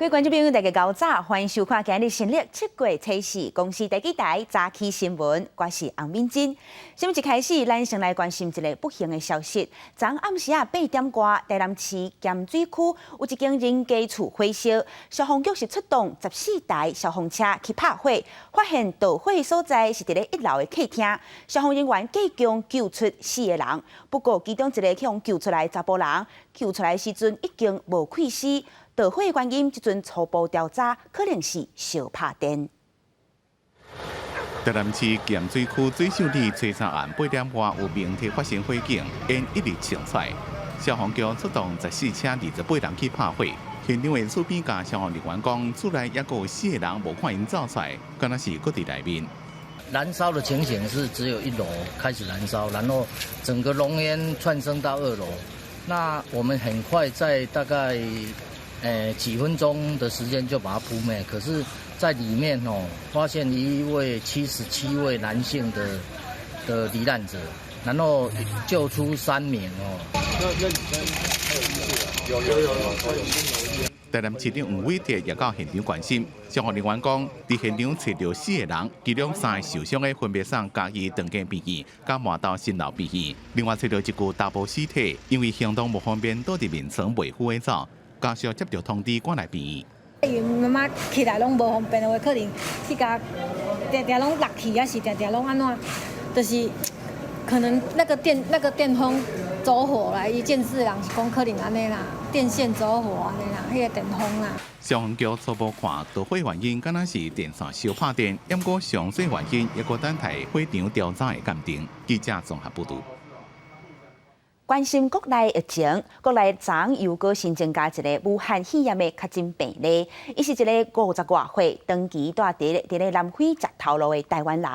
位观众朋友，大家早早，欢迎收看今日新历7月7日公司第几台早起新闻，我是洪敏珍。新闻一开始，咱先来关心一个不幸的消息。昨暗时8点外，台南市咸水区有一间人家厝火烧，消防局是出动14台消防车去拍火，发现导火所在是伫咧1楼的客厅，消防人员继强救出4个人，不过其中一个去互救出来查甫人，救出来时阵已经无气死。导火原因，即阵初步调查可能是烧拍电。台南市咸水区水秀里催查案8点外有明体发生火警，因一直清菜。消防局出动14车28人去拍火，现场的厝边甲消防人员讲，厝内也有4个人无看因走出来，敢若是搁伫内面。燃烧的情形是只有1楼开始燃烧，然后整个浓烟窜升到2楼。那我们很快在大概几分钟的时间就把它扑灭，可是，在里面发现一位77位男性的罹难者，然后救出3名有。台南市长黄伟哲也到现场关心，消防人员讲，伫现场找到4个人，其中3个受伤的分别送嘉义长庚病院、甲麻豆新楼病院，另外找到一具大部尸体，因为行动无方便，倒伫面床未赴的走。家属接到通知，赶来病院。因妈妈起来拢无方便的话，可能去甲常常拢落去，还是常常拢安怎，就是可能那个电风走火啦，伊建设人是讲可能安尼啦，电线走火安尼啦，迄个电风啦。消防局初步看导火原因，敢若是电线烧拍电，不过详细原因也搁等待火场调查的鉴定。记者综合报道。关心国内疫情，国内昨又搁新增加一个武汉肺炎的确诊病例，伊是一个50外岁、长期住伫咧南非石头路的台湾人。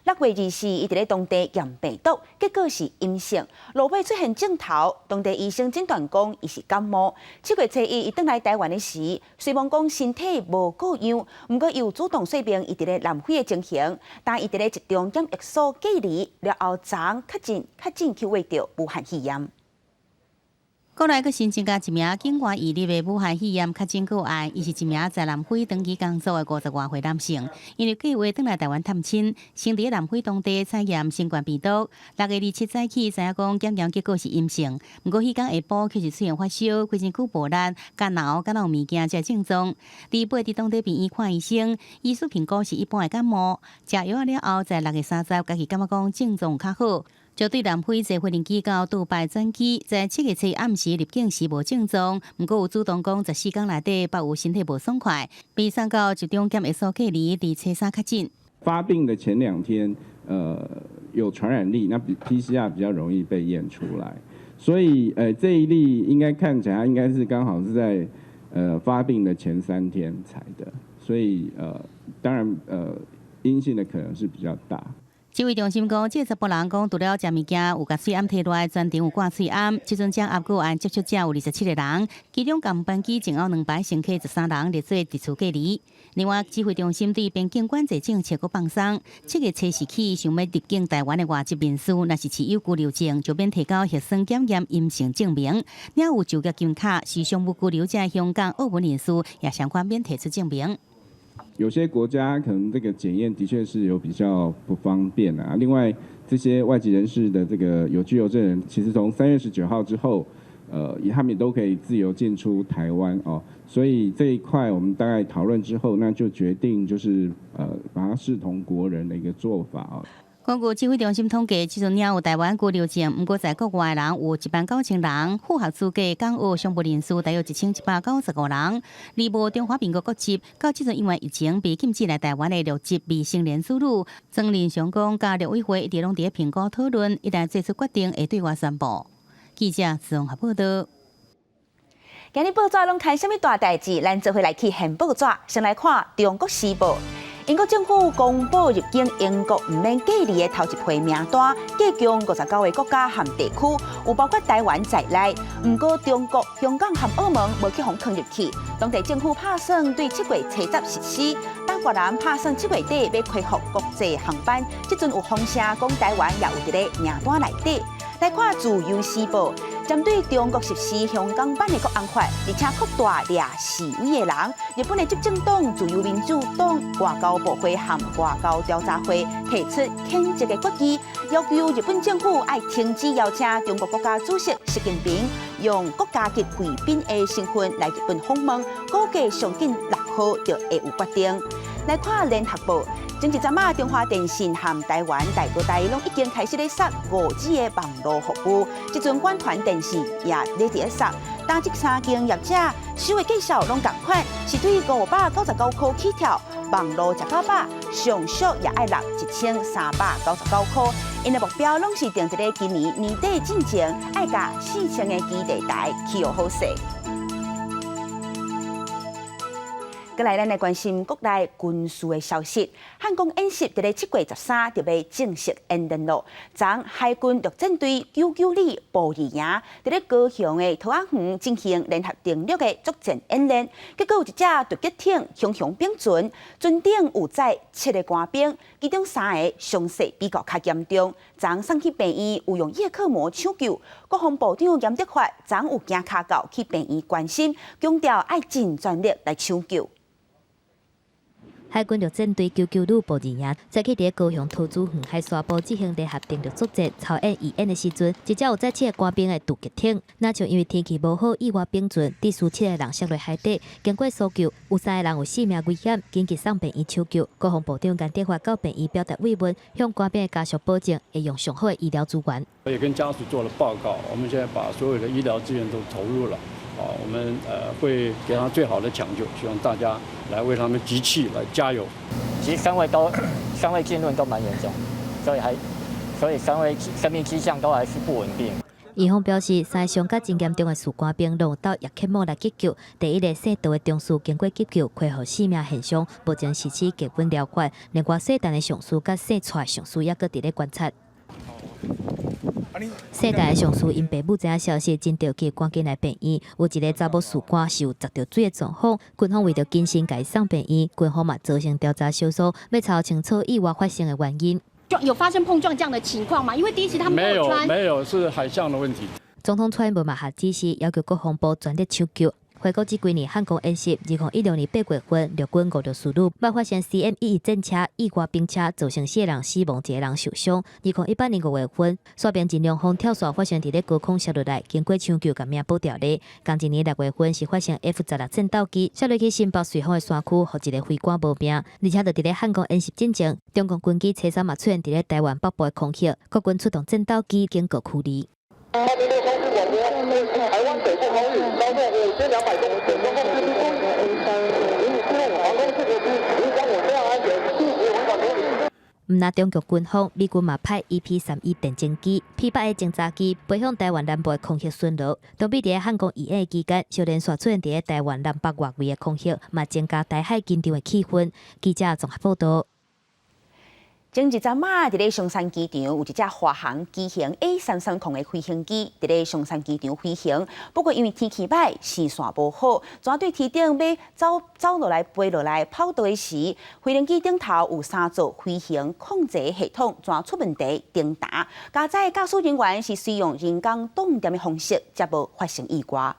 6月24，伊伫咧当地验病毒，结果是阴性，路尾出现症头，当地医生诊断讲伊是感冒。7月7日，伊转来台湾的时，虽然讲身体无够样，不过伊有主动说明伊伫咧南非的情形，但伊伫咧集中检疫所隔离了后，昨确诊去验到武汉肺炎。国内阁新增加一名境外移入的武汉肺炎确诊个案，伊是一名在南非长期工作的50外岁男性，因为计划转来台湾探亲，先伫南非当地采验新冠病毒。6月27早起知影讲检验结果是阴性，不过迄天下晡确实出现发烧、规身躯无力、干脑、敢若有物件这症状。伫爬伫当地病院看医生，医师评估是一般的感冒。食药了后，在6月30，家己感觉讲症状较好。就对南非坐飞行机到杜拜转机，在7月7暗时入境时无症状，不过有主动讲14天内底别有身体无爽快，被送到集中检疫所隔离，伫车3确诊。发病的前2天，有传染力，那PCR 比较容易被验出来，所以这一例应该看起来应该是刚好是在发病的前3天采的，所以当然阴性的可能是比较大。指挥中心讲，这10人讲除了食物件有甲喙暗摕落来，全程有挂喙暗。即阵将压个案接触者有27个人，其中共班机前后2排乘客13人列做直处隔离。另外，指挥中心对边境管制政策阁放松，7月7日起，想要入境台湾的外籍人士，若是持有居留证，就免提交核酸检验阴性证明。了有就业金卡，是商务居留者的香港、澳门人士也相关免提出证明。有些国家可能这个检验的确是有比较不方便啊。另外，这些外籍人士的这个有居留证人，其实从3月19号之后，他们也都可以自由进出台湾哦。所以这一块我们大概讨论之后，那就决定就是把它视同国人的一个做法啊。根据指挥中心统计，即阵了有台湾居留证，不过在国外人有19000人，符合资格港澳商务人士大约1195人。而无中华民国国籍，到即阵因为疫情被禁止来台湾的6籍未成年子女，曾林上讲，甲陆委会一直拢伫评估讨论，一旦做出决定，会对外宣布。记者综合报道。今日报纸拢看什么大代志？咱做伙来去现报纸，先来看《中国时报》。英国政府公布入境英国唔免隔离的头一批名单，计共59个国家和地区，有包括台湾在内。不过中国、香港和澳门无去互放入去。当地政府打算对7月7日实施，大越南打算7月底要恢复国际航班。即阵有风声讲台湾也有伫咧名单内底。来看《自由时报》，针对中国实施香港版的国安法，而且扩大掠示威的人，日本的执政党自由民主党外交部会和外交调查会提出谴责的决议，要求日本政府要停止邀请中国国家主席习近平用国家级贵宾的身份来日本访问，估计上近6号就会有决定。来看联合报。前一阵中华电信和台湾大哥大拢已经开始咧杀5G的网络服务，即阵管团电视也咧伫杀。但这3间业者收的绩效拢同款，是对599块起跳，网络198上俗也爱落1399块。因的目标拢是定伫咧今年年底之前，爱甲4000个基地台起好势。再来，咱来关心国内军事的消息。汉光演习伫咧7月13日就要正式演练咯。昨海军陆战队99旅步二营伫咧高雄的桃仔园进行联合登陆的作战演练，结果有一只突击艇雄雄并船，船顶有载7个官兵，其中3个伤势比较严重，昨送去病院有用叶克膜抢救。国防部长严德发昨有行骹到去病院关心，强调爱尽全力来抢救。海军陆战队99旅步二营早起伫高雄桃竹园海沙堡进行联合登陆作战，操演义演的时阵，一只有载7个官兵的突击艇，那就因为天气无好，意外并船，致使7个人摔落海底。经过搜救，有3个人有性命危险，紧急送病院抢救。国防部长严德发到病院表达慰问，向官兵的家属保证会用上好的医疗资源。我也跟家属做了报告，我们现在把所有的医疗资源都投入了。我们会给他最好的抢救，希望大家来为他们集气，来加油。其实3位浸润都蛮严重，所以3位生命迹象都还是不稳定。医方表示，3个伤甲真严重的士官兵拢有到叶克膜来急救，第一个姓杜的中士经过急救，恢复性命现象，目前实施基本疗管。另外姓陈的上士甲姓蔡的上士也搁伫咧观察。世代的上司因爸母知影消息，真着急赶紧来病院。有一个查某士官是有砸着水的状况，军方为着谨慎甲伊送病院，军方嘛造成调查小组要查清楚意外发生的原因。有发生碰撞这样的情况吗？因为第一次他们没有是海象的问题。总统蔡英文嘛下指示，要求国防部全力抢救。回顾这几年汉光演习，2016年8月份，陆军56师旅爆发生 CM11 战车意外并车，造成4人死亡，1个人受伤。2018年5月份，刷边真良风跳伞发生伫咧高空摔落来，经过抢救，甲命保掉咧。同一年6月份是发生 F-16战斗机摔落去新北瑞芳的山区，互一个飞官无命。而且就伫咧汉光演习进前，中共军机车3嘛出现伫咧台湾北部的空域，国军出动战斗机经过驱离。台湾北部空域高度5200公尺，中共司令部航空事故机影响我非常安全，拒绝违反公里。毋但中国军方，美军嘛派 EP-31电侦机、P-8的侦察机飞向台湾南部的空域巡逻。当比伫咧汉光义演的期间，小连续出现伫咧台湾南北外围的空域，嘛增加台海紧张的气氛。记者综合报道。前一阵嘛，伫咧松山机场有一只华航机型 A330的飞行机伫咧松山机场飞行，不过因为天气歹，视线无好，全对天顶要走落来、飞落来、跑道的时，飞行机顶头有3组飞行控制系统全出问题停打，加载驾驶人员是使用人工动点的方式，才无发生意外。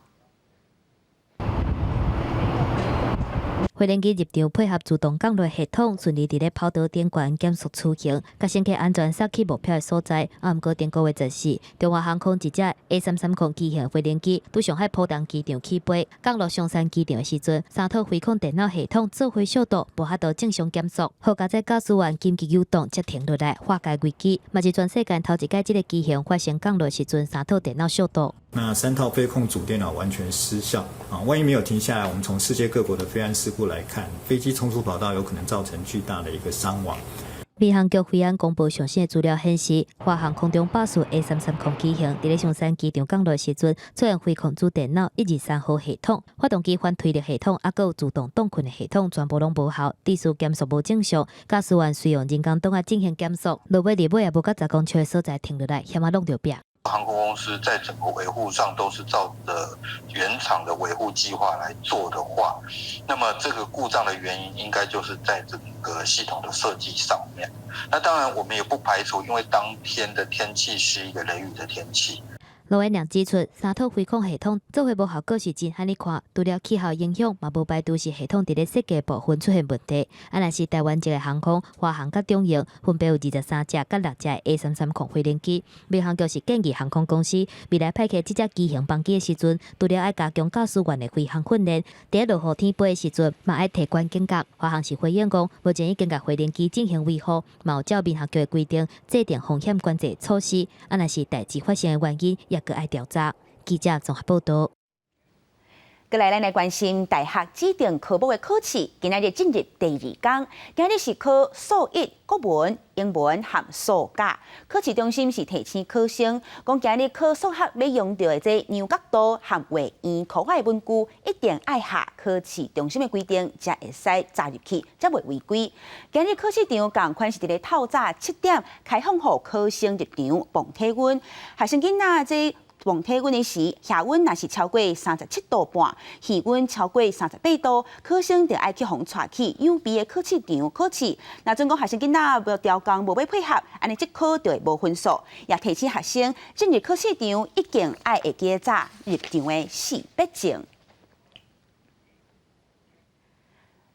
飞行机入场配合自动降落系统，顺利伫咧跑道顶悬减速出行，甲乘客安全驶去目标的所在。毋过顶个月14，中华航空一只 A330机型飞行机伫上海浦东机场起飞，降落松山机场的时阵，3套飞控电脑系统做回速度，无法度正常减速，好加载驾驶员紧急启动才停落来，化解危机。嘛是全世界头一届这个机型发生降落时阵，3套电脑速度。那3套飞控主电脑完全失效啊！万一没有停下来，我们从世界各国的飞安事故来看，飞机冲出跑道有可能造成巨大的一个伤亡。民航局飞安公布上新的资料显示，华航空中巴士 A330机型伫咧松山机场降落时阵，出现飞控主电脑123号系统、发动机反推力系统，还有自动冻困的系统，全部拢无效，致使减速无正常。驾驶员使用人工动进行减速，落尾伫尾也无到10公尺的所在停落来，险啊弄着壁。航空公司在整个维护上都是照着原厂的维护计划来做的话，那么这个故障的原因应该就是在整个系统的设计上面。那当然我们也不排除，因为当天的天气是一个雷雨的天气。5月亮指出，三套飞控系统做伙无效果是真罕你看，除了气候影响，嘛无排除是系统伫咧设计部分出现问题。若是台湾籍的航空、华航甲中营分别有23架甲6架 A330飞行机，民航局是建议航空公司未来派遣这只机型班机的时阵，除了爱加强驾驶员的飞行训练，伫落雨天飞的时阵，嘛爱提悬警觉。华航是回应讲，目前已经甲飞行机进行维护，嘛有照民航局的规定制定风险管制措施。若是代志发生的原因，也搁爱调查。记者综合报道。过来，咱来关心大学指定科目的考试，今日进入第2天。今日是考数1、国文、英文和数甲。考试中心是提醒考生，讲今日考数学要用到的这牛角度和画圆考法的文具，一定爱下考试中心的规定，才会使扎入去，才袂违规。今日考试场同款是伫咧透早7点开放，予考生入场磅体温。学生囡仔这磅体温的时，下温若是超过37度半，气温超过38度，考生就爱去互带去幽闭的考试场考试。那总讲学生囡仔无调工无要配合，安尼即考就会无分数。也提醒学生进入考试场一定爱会记早入场的识别证。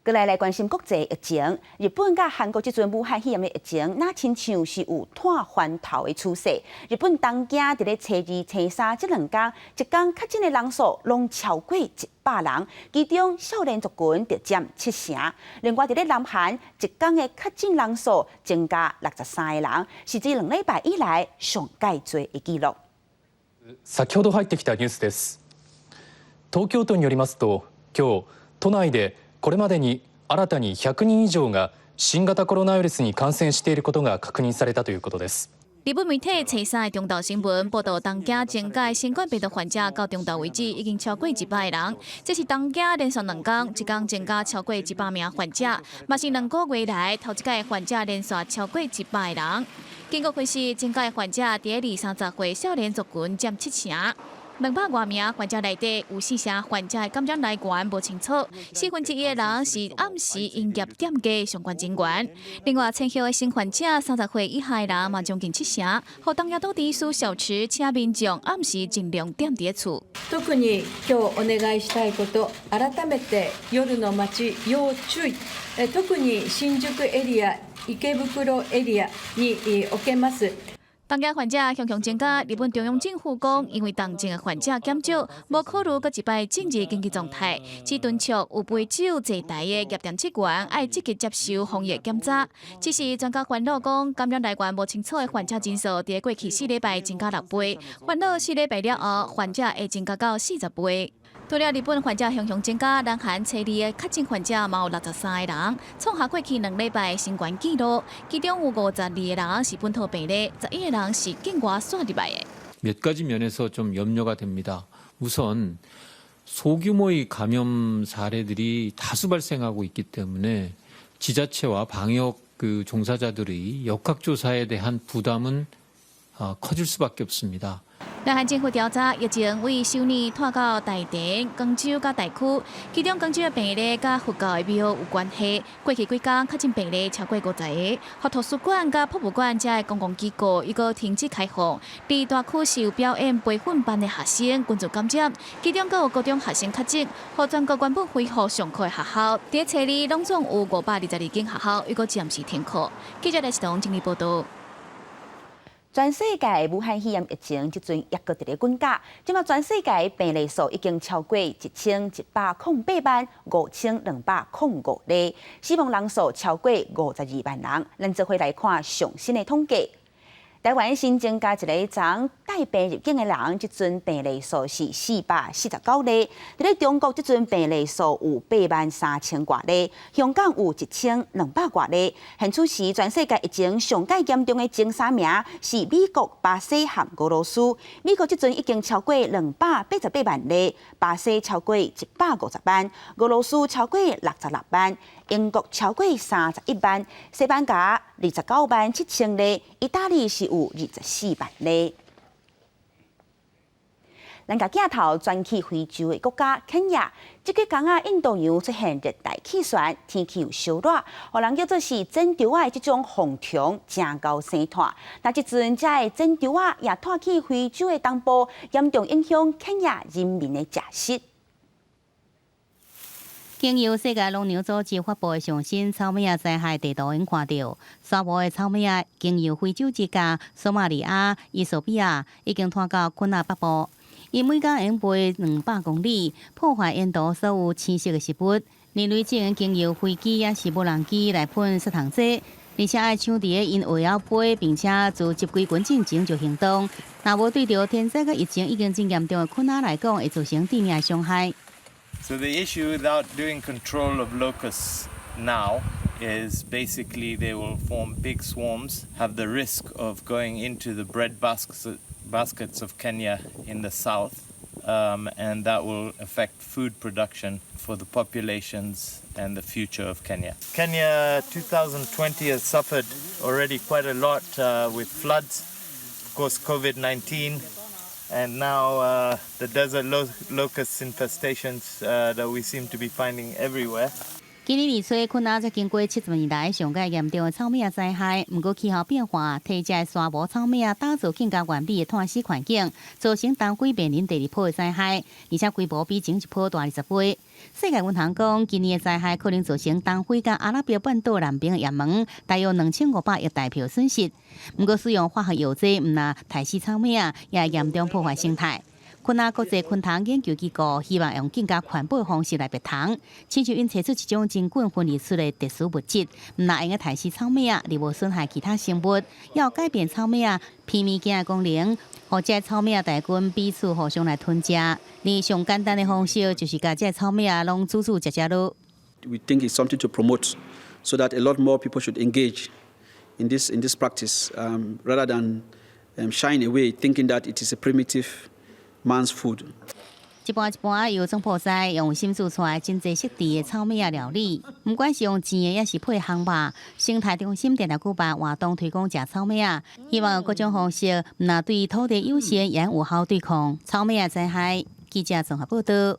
过来关心国际疫情，日本甲韩国即阵武汉肺炎的疫情，那亲像是有拖翻头的趋势。日本东京伫咧初2、初3这2天，一天确诊的人数拢超过100人，其中少年族群就占70%。另外，伫咧南韩，一天的确诊人数增加63个人，是自2礼拜以来上介多的记录。先ほど入ってきたニュースです。東京都によりますと、今日都内でこれまでに新たに100人以上が新型コロナウイルスに感染していることが確認されたということです。日本媒体初3的中道新闻报道，东京增加新冠病毒患者到中道为止已经超过100个人，这是东京连续2天，一天增加超过100名患者，嘛是2个月来头一届患者连续超过100个人。经过分析，增加的患者第20-30岁少年族群占70%。200多名患者内底，有4成患者的感染来源无清楚，1/4的人是暗时营业店家相关人员。另外，前后的新患者30岁以下的人嘛将近7成，和东京都地区小吃请民众暗时尽量踮伫厝。特に今日お願いしたいこと、改めて夜の街要注意。特に新宿エリア、池袋エリアにおけます。东京患者向向增加，日本中央政府讲，因为东京的患者减少，无考虑搁一摆政治经济状态，只敦促有杯酒坐台的业店职员爱积极接受防疫检查。只是专家烦恼讲，感染来源无清楚的患者人数，伫过去4礼拜增加6倍，烦恼4礼拜了后，患者会增加到40倍。除了日本患者向增加，南韩初2的确诊患者嘛有63个人，创下过去2礼拜新冠纪录。其中有52个人是本土病例，11个人是境外散入来的。몇 가지 면에서 좀 염려가 됩니다. 우선 소규모의 감염 사례들이 다수 발생하고 있기 때문에 지자체와 방역 종사자들의 역학조사에 대한 부담은 커질 수밖에 없습니다. 南韩政府调查疫情为去年拖到台电、广州甲台区，其中广州的病例甲佛教的庙有关系。过去几天确诊病例超过50个，和图书馆甲博物馆这的公共机构已经停止开放。伫大区是有表演培训班的学生均做感染，其中阁有高中学生确诊，和全国原本恢复上课的学校，伫初2拢总有522间学校，已经暂时停课。记者来市东整理报道。全世界武汉肺炎疫情即阵也搁伫咧滚价，即马全世界病例数已经超过1108万5205例，死亡人数超过52万人。咱做伙来看上新的统计。台湾新增加一个从带病入境的人，即阵病例数是449例。伫咧中国，即阵病例数有83000多例，香港有1200多例。现此时，全世界疫情上界严重的前3名是美国、巴西和俄罗斯。美国即阵已经超过288万例，巴西超过150万，俄罗斯超过66万，英国超过31万，西班牙29万7000例，意大利是有24万例。咱甲镜头转去非洲的国家肯亚，这个港啊，印度洋出现热带气旋，天气又烧热，互人叫做是真潮啊，这种风潮正高生态。那即阵这个真潮啊，也拖去非洲的东部，严重影响肯亚人民的食食。经由世界农业组织发布的上新草莓灾害地图，应看到，沙漠的草莓啊，经由非洲国家索马利亚、伊索比亚，已经拖到肯亚北部。伊每天用飞200公里，破坏印度所有青色的食物。人类只能经由飞机也是无人机来喷杀虫剂，而且爱抢伫个因为要飞，并且自集归军进前就行动。若无对着天灾个疫情已经真严重的肯亚来讲，会造成致命的伤害。So the issue without doing control of locusts now is basically they will form big swarms, have the risk of going into the bread baskets of Kenya in the south, and that will affect food production for the populations and the future of Kenya. Kenya 2020 has suffered already quite a lot with floods, of course COVID-19, and now the desert locust infestations that we seem to be finding everywhere. 今年年初，肯亚才经过70年来上界严重的草莓灾害。不过气候变化替这沙漠草莓打造更加完美的碳死环境，造成当季面临第2波的灾害，而且规模比前1波大20倍。世界银行讲，今年的灾害可能造成东非甲阿拉伯半岛南边的也门大约2500亿台票损失。不过使用化学药剂，唔那杀死草莓也严重破坏生态。肯亚国际昆虫研究机构希望用更加环保的方式来灭虫，亲像因测出一种真菌分离出的特殊物质，唔那用个杀死草莓而无损害其他生物，要改变草莓偏物件的功能，或者草莓大菌彼此互相来吞食。而上简单的方式就是把这草莓拢煮食落。We think it's something to promote, so that a lot more people should engage in this practice, rather than shying away, thinking that it is a primitive.Man's food. 一般由总铺师用心做出来真侪适地的草莓料理，不管是用煎的，也是配烘吧。生态中心定定举办活动推广食草莓希望用各种方式，那对土地友善也有效对抗草莓灾害。记者综合报道。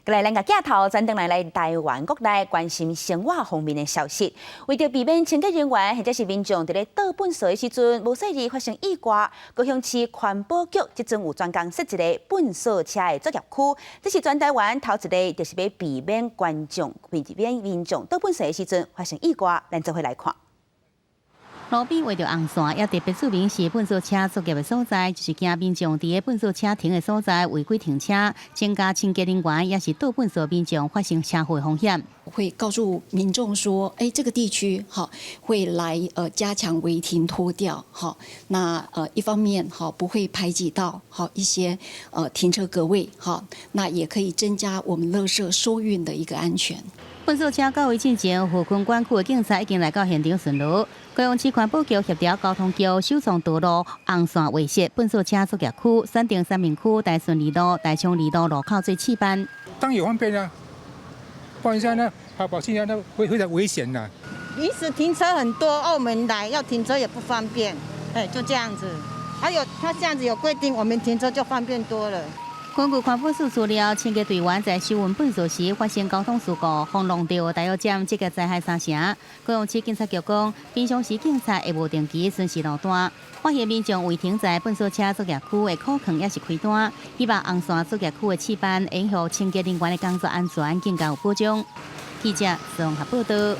过来，咱个镜头转转来台湾国内关心生活方面的消息。为着避免清洁人员或者是民众伫咧倒粪扫的时阵无细致发生意外，高雄市环保局即阵有专工设一个粪扫车的作业区。这是全台湾头一个，就是要避免民众倒粪扫的时阵发生意外。咱做伙来看。路边围着红线，也特别注明是粪扫车作业的所在，就是惊民众伫个粪扫车停的所在违规停车，增加清洁人员也是倒粪扫民众发生车祸风险。会告诉民众说，这个地区会来加强违停拖吊，那一方面不会排挤到一些停车格位，那也可以增加我们垃圾收运的一个安全。粪扫车到位进前，河昆管区的警察已经来到现场巡逻。高雄市环保局协调交通局首创道路红线围设粪扫车作业区，选定三明区、大顺二路、大昌二路路口做示范。当然有方便啊，不然现在呢，跑现在呢会非常危险的。临时停车很多，澳门来要停车也不方便，就这样子。还有他这样子有规定，我们停车就方便多了。根据环保署资料，清洁队员在收运粪扫时发生交通事故，轰弄到大约占这个灾害3成。高雄市警察局讲，平常时警察会无定期巡视路段，发现民众违停在粪扫车作业区的库坑也是开单，希望红线作业区的示范，影响清洁人员的工作安全更加有保障。记者综合报道。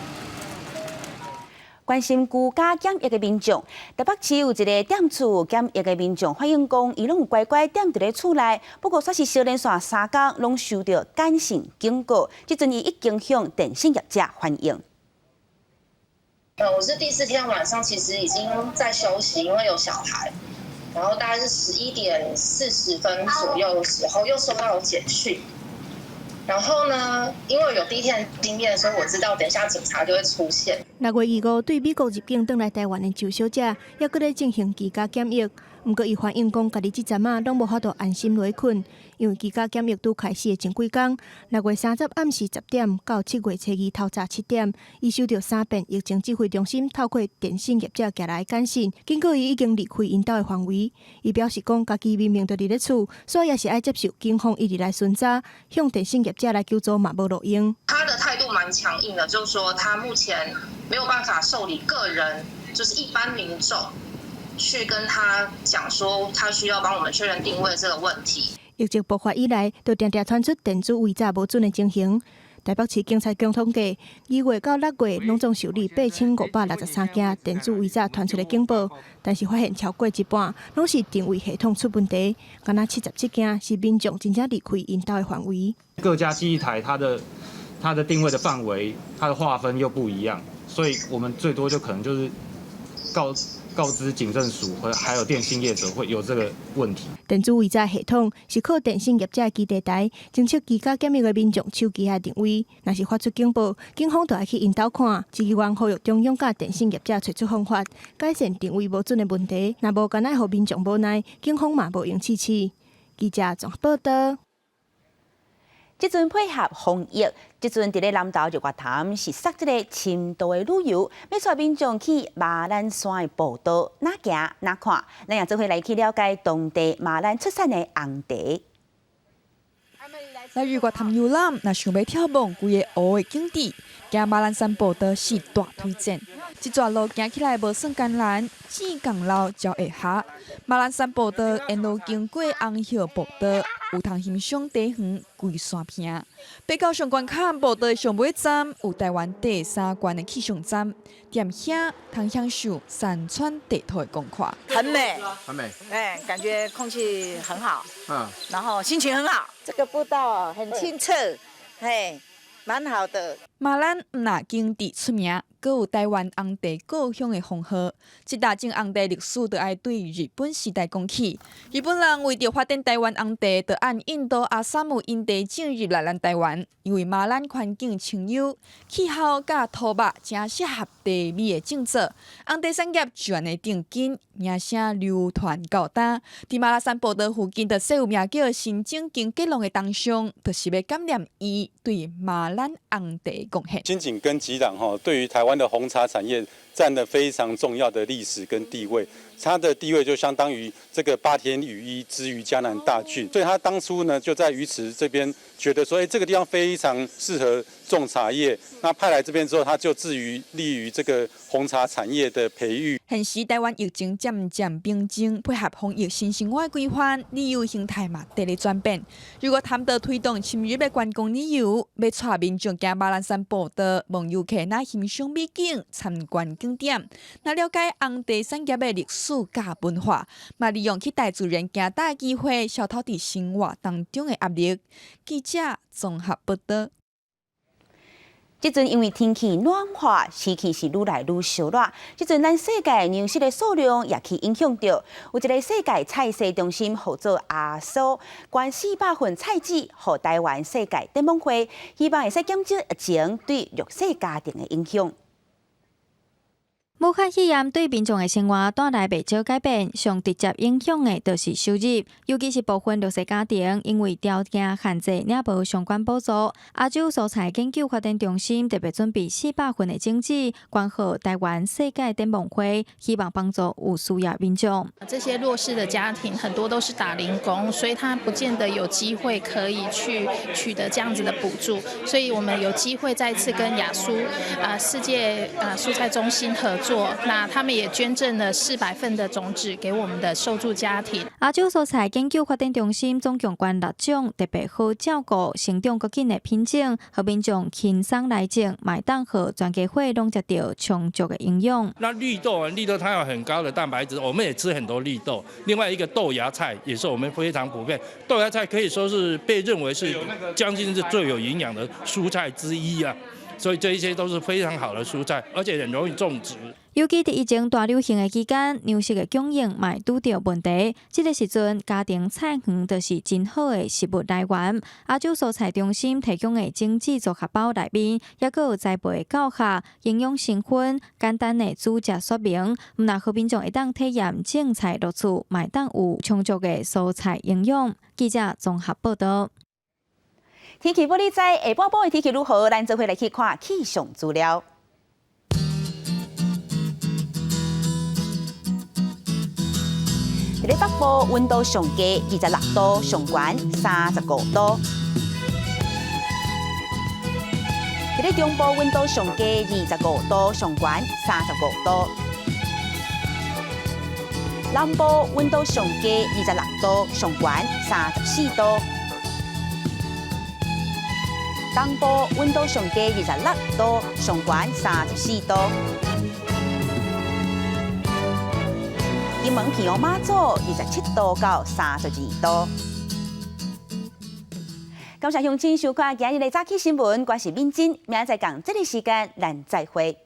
关心居家检疫的民众，台北市有一个店厝检疫的民众反映讲，伊拢有乖乖踮伫咧厝内，不过说是小连续3天，拢收到简讯警告，即阵伊已经向电信业者反映。我是第4天晚上，其实已经在休息，因为有小孩。然后大概是11点40分左右的时候，又收到有简讯。然后呢，因为有第一天经验，所以我知道等一下警察就会出现。6月25对美国入境返来台湾的旧小姐，也搁咧进行居家检疫。不过伊反映讲，家己即阵啊，拢无法度安心落去困，因为居家检疫拄开始的前几天，6月30暗时10点到7月初2透早7点，伊收到3遍疫情指挥中心透过电信业者寄来的简讯，警告伊已经离开因兜的范围。伊表示讲，家己明明就伫咧厝，所以也是爱接受警方一直来巡查，向电信业者来求助嘛无路用。他的态度蛮强硬的，就是说他目前没有办法受理个人，就是一般民众去跟他讲说，他需要帮我们确认定位这个问题。疫情爆发以来，就常常传出电子伪造无准的情形。台北市警察局统计，2月到6月拢总受理8563件电子伪造传出的警报，但是发现超过一半拢是定位系统出问题，敢若77件是民众真正离开因兜的范围。各家记忆台它的定位的范围，它的划分又不一样，所以我们最多就可能就是告知警政署和还有电信业者会有这个问题。电子伪造系统是靠电信业者的基地台侦测居家检疫的民众手机的定位，若是发出警报，警方就要去因兜看。机关呼吁中央甲电信业者找出方法，改善定位无准的问题。若无干奈互民众无奈，警方嘛无用试试。记者综合报道。即阵配合防疫，即阵伫咧南投日月潭是设一个深度的旅游，要带民众去马兰山的步道，哪行哪看，咱也做伙来去了解当地马兰出产的红茶。来日月潭游览，若想要眺望规个湖的景致，行马兰山步道是大推荐。这段路行起来无算艰难，只公路才会下。马兰山步道沿路经过红叶步道，有通欣赏地远规山片。爬到上悬看步道的上尾站，有台湾第3关的气象站，踮遐通享受山川地土的光阔。很美，很美，哎，感觉空气很好，然后心情很好。这个步道很清澈，嘿，蛮好的。马兰毋那景致出名，阁有台湾红茶故乡的封号。这大正红茶历史，就爱对日本时代讲起。日本人为着发展台湾红茶，就按印度阿萨姆因茶进入来咱台湾。因为马兰环境清幽，气候甲土壤正适合茶米的种植，红茶产业就安尼定紧，名声流传到今。伫马拉山步道附近，就设有名叫新井经吉龙的铜像，就是要感念伊对马兰红茶贡献。新井跟吉朗对于台湾的红茶产业占了非常重要的历史跟地位，它的地位就相当于这个8天雨衣之于嘉南大郡，所以他当初呢就在鱼池这边觉得说，这个地方非常适合种茶叶，那派来这边之后，他就立于这个红茶产业的培育。现时台湾疫情渐渐平静，配合防疫新生活规范，旅游形态嘛得咧转变。如果谈到推动深入的观光旅游，要带民众行马兰山步道，望游客那欣赏美景、参观景点，那了解红茶产业的历史甲文化，嘛利用去大自然行大机会，消透伫生活当中的压力。记者综合报道。即阵因为天气暖化，湿气是愈来愈烧热。即阵咱世界粮食的数量也去影响到，有一个世界菜市中心号做阿苏，捐400份菜籽，予台湾世界展望会，希望会使减少疫情对弱势家庭的影响。武汉肺炎对民众的生活带来袂少改变，上直接影响的就是收入，尤其是部分弱势家庭，因为条件限制，领无相关补助。亚洲蔬菜研究发展中心特别准备400份的种子，捐予台湾世界展望会，希望帮助有需要民众。这些弱势的家庭很多都是打零工，所以他不见得有机会可以去取得这样子的补助，所以我们有机会再次跟亚苏世界蔬菜中心合作。那他们也捐赠了400份的种子给我们的受助家庭。亚洲蔬菜研究发展中心总共捐6种特别好照顾、成长较紧的品种，和民众轻松来种，买当和全家伙拢得到充足的营养。那绿豆它有很高的蛋白质，我们也吃很多绿豆。另外一个豆芽菜也是我们非常普遍，豆芽菜可以说是被认为是将近是最有营养的蔬菜之一啊。所以这一些都是非常好的蔬菜，而且很容易种植。尤其伫疫情大流行的期间，粮食的供应嘛拄到问题。这个时阵，家庭菜园就是真好的食物来源。亚洲蔬菜中心提供的精致组合包内面，也佫有栽培的教学、营养成分、简单的煮食说明。唔但好民众会当体验种菜乐趣，嘛会当有充足的蔬菜营养。记者综合报道。天气不理知，下晡晡的天气如何？咱做伙来去看气象资料。伫咧北部温度上低26度，上悬35度；伫咧中部温度上低25度，上悬35度；南部温度上低26度，上悬34度；东部温度上低26度，上悬34度。金门平马祖27度到32度。感谢乡亲收看今日的早起新闻，我是敏珍，明仔载同这个时间咱再会。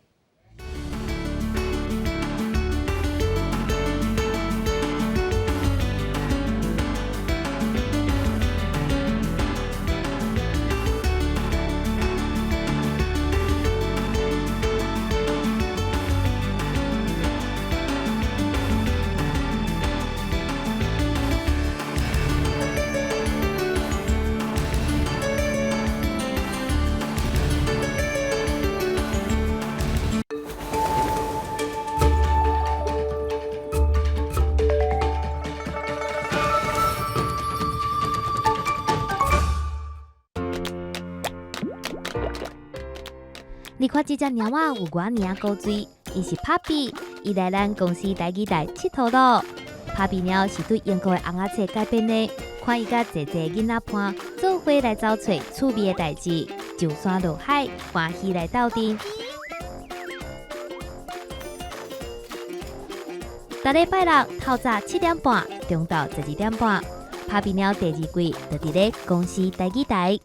你看这只猫仔有偌尔古锥，伊是帕比，伊来咱公司台机台佚佗咯。帕比猫是对英国的红仔册改编的，看伊甲济济囡仔伴做伙来找找趣味的代志，就山落海，欢喜来斗阵。逐礼拜六透早7点半，中到12点半，帕比猫第2季就伫咧公司台机台。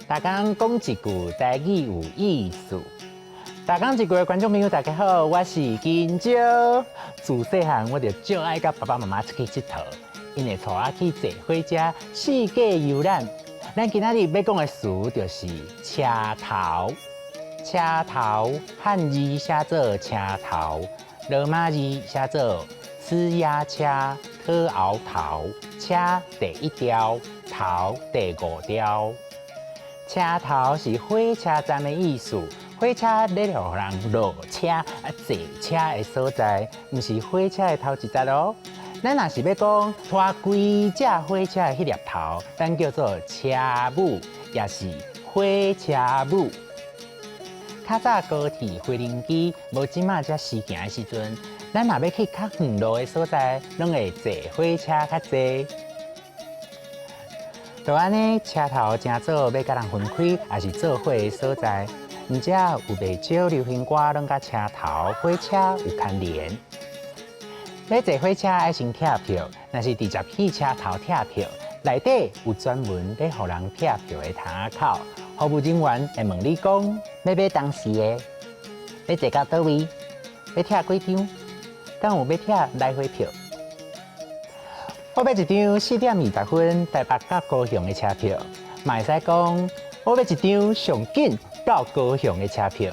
大家讲一句台语有意思。大家一句的观众朋友，大家好，我是金蕉。自细汉我就最爱甲爸爸妈妈出去佚佗，因会带我去坐火车世界游览。咱今仔日要讲的词就是车头。车头汉字写作车头，罗马字写作呲牙车、特鳌头。车第1条，头第5条。车头是火车站的意思，火车咧让人落车坐车的所在，毋是火车的头一节咯。咱若是要讲拖规只火车的迄粒头，咱叫做车母，也是火车母。较早高铁、飞轮机无即马遮时行的时阵，咱若要去较远路的所在，拢会坐火车较济。就安尼，车头正做要甲人分开，也是做伙的所在。而且有袂少流行歌拢甲车头、火车有牵连。要坐火车爱先拆票，若是直接去车头拆票，内底有专门咧互人拆票的窗口，服务人员会问你讲要买当时的，要坐到倒位，要拆几张，敢有要拆来回票。我买一张4点20分台北到高雄的车票，嘛会使讲我买一张上紧到高雄的车票。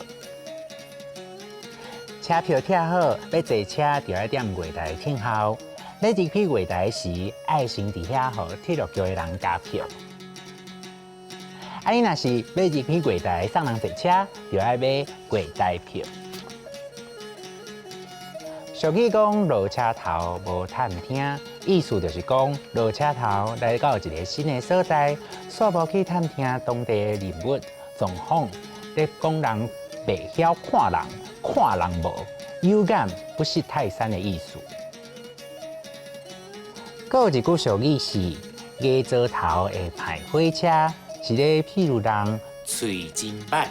车票拆好，要坐车就要踮月台听候。要入去月台时，爱先伫遐互铁路局的人加票。你若是要入去月台送人坐车，就要买月台票。俗语讲落车头无探听，意思就是讲落车头来到一个新的所在，煞无去探听当地的人物状况，咧讲人袂晓看人，看人无，有眼不识泰山的意思。还有一句俗语是“鸭做头会歹火车”，是咧譬如人嘴真白、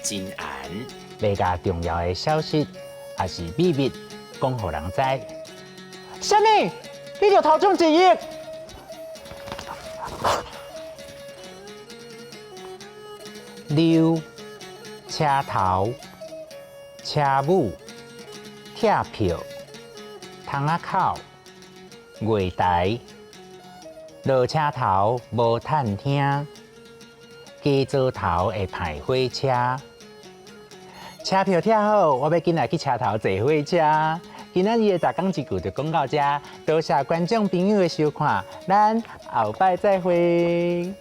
真红，袂甲重要的消息，也是秘密。讲互人知。什么？你就头中1亿？溜、车头、车母、拆票、窗仔口、月台、落车头无探听，加座头会排火车。车票拆好，我要紧来去车头坐火车。今仔日的大讲一句就讲到这，多谢观众朋友的收看，咱后摆再会。